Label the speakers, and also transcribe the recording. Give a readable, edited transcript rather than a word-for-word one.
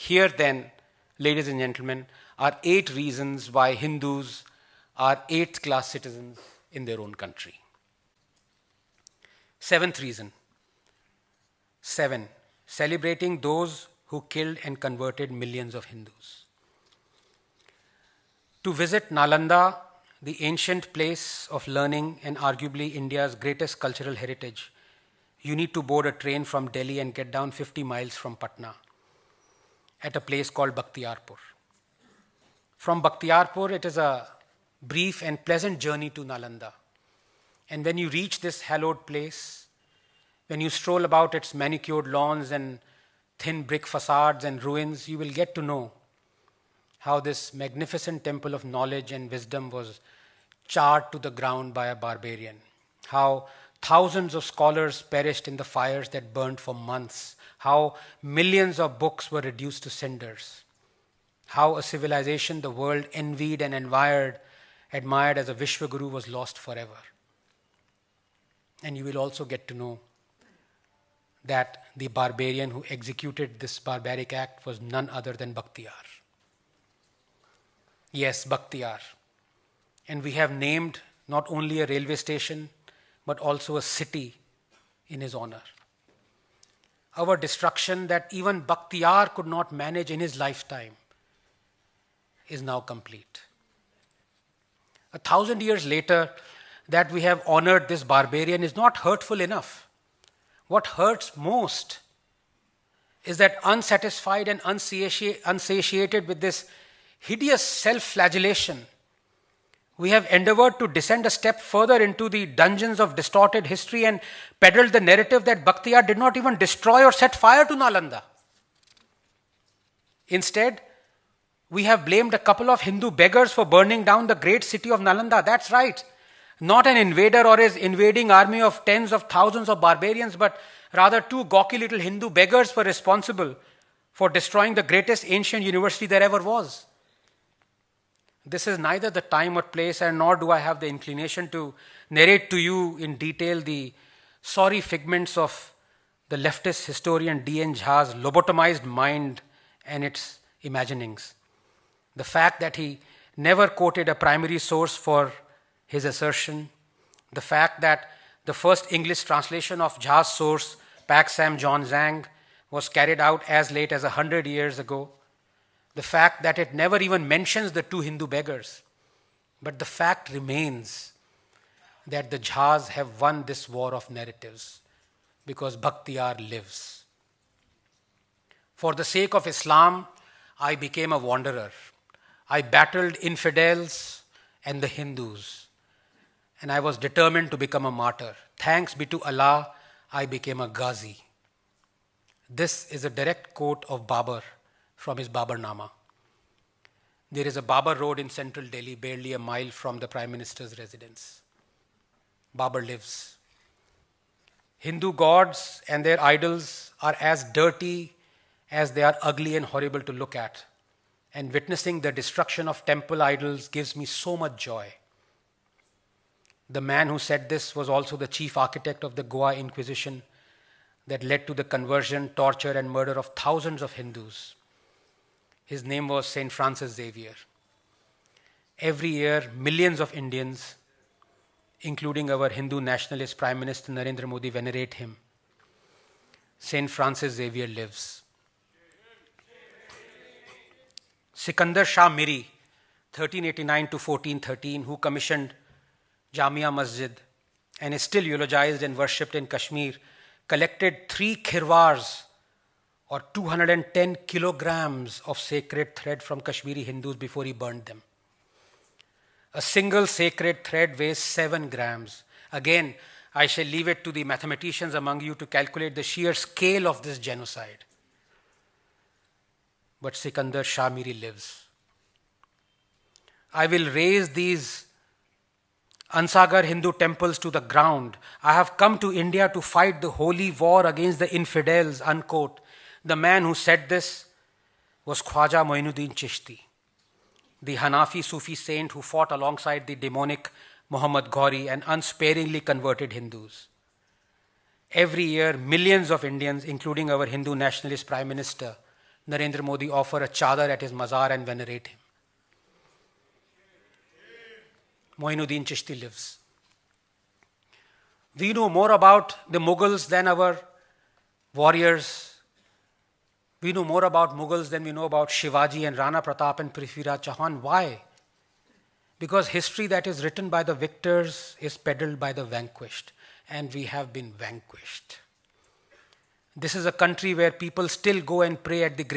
Speaker 1: Here then, ladies and gentlemen, are 8 reasons why Hindus are 8th class citizens in their own country. 7th reason. 7. Celebrating those who killed and converted millions of Hindus. To visit Nalanda, the ancient place of learning and arguably India's greatest cultural heritage, you need to board a train from Delhi and get down 50 miles from Patna at a place called Bakhtiarpur. From Bakhtiarpur, it is a brief and pleasant journey to Nalanda. And when you reach this hallowed place, when you stroll about its manicured lawns and thin brick facades and ruins, you will get to know how this magnificent temple of knowledge and wisdom was charred to the ground by a barbarian, how thousands of scholars perished in the fires that burned for months, how millions of books were reduced to cinders, how a civilization the world envied and admired as a Vishwaguru was lost forever. And you will also get to know that the barbarian who executed this barbaric act was none other than Bakhtiyar. Yes, Bakhtiyar. And we have named not only a railway station, but also a city in his honor. Our destruction that even Bakhtiyar could not manage in his lifetime is now complete. 1,000 years later, that we have honored this barbarian is not hurtful enough. What hurts most is that unsatisfied and unsatiated with this hideous self-flagellation, we have endeavored to descend a step further into the dungeons of distorted history and peddled the narrative that Bakhtiyar did not even destroy or set fire to Nalanda. Instead, we have blamed a couple of Hindu beggars for burning down the great city of Nalanda. That's right. Not an invader or his invading army of tens of thousands of barbarians, but rather 2 gawky little Hindu beggars were responsible for destroying the greatest ancient university there ever was. This is neither the time or place, and nor do I have the inclination to narrate to you in detail the sorry figments of the leftist historian D.N. Jha's lobotomized mind and its imaginings. The fact that he never quoted a primary source for his assertion, the fact that the first English translation of Jha's source, Pak Sam John Zhang, was carried out as late as 100 years ago, the fact that it never even mentions the 2 Hindu beggars. But the fact remains that the Jhas have won this war of narratives because Bakhtiyar lives. For the sake of Islam, I became a wanderer. I battled infidels and the Hindus, and I was determined to become a martyr. Thanks be to Allah, I became a Ghazi. This is a direct quote of Babur from his Babarnama. There is a Babur Road in central Delhi, barely a mile from the Prime Minister's residence. Babur lives. Hindu gods and their idols are as dirty as they are ugly and horrible to look at. And witnessing the destruction of temple idols gives me so much joy. The man who said this was also the chief architect of the Goa Inquisition that led to the conversion, torture, and murder of thousands of Hindus. His name was Saint Francis Xavier. Every year, millions of Indians, including our Hindu nationalist Prime Minister Narendra Modi, venerate him. Saint Francis Xavier lives. Sikandar Shah Miri, 1389 to 1413, who commissioned Jamia Masjid and is still eulogized and worshipped in Kashmir, collected 3 khirwars or 210 kilograms of sacred thread from Kashmiri Hindus before he burned them. A single sacred thread weighs 7 grams. Again, I shall leave it to the mathematicians among you to calculate the sheer scale of this genocide. But Sikandar Shah Miri lives. I will raise these Ansagar Hindu temples to the ground. I have come to India to fight the holy war against the infidels, unquote. The man who said this was Khwaja Moinuddin Chishti, the Hanafi Sufi saint who fought alongside the demonic Muhammad Ghori and unsparingly converted Hindus. Every year, millions of Indians, including our Hindu nationalist Prime Minister, Narendra Modi offer a chadar at his mazar and venerate him. Moinuddin Chishti lives. We know more about the Mughals than our warriors. We know more about Mughals than we know about Shivaji and Rana Pratap and Prithviraj Chauhan. Why? Because history that is written by the victors is peddled by the vanquished. And we have been vanquished. This is a country where people still go and pray at the grave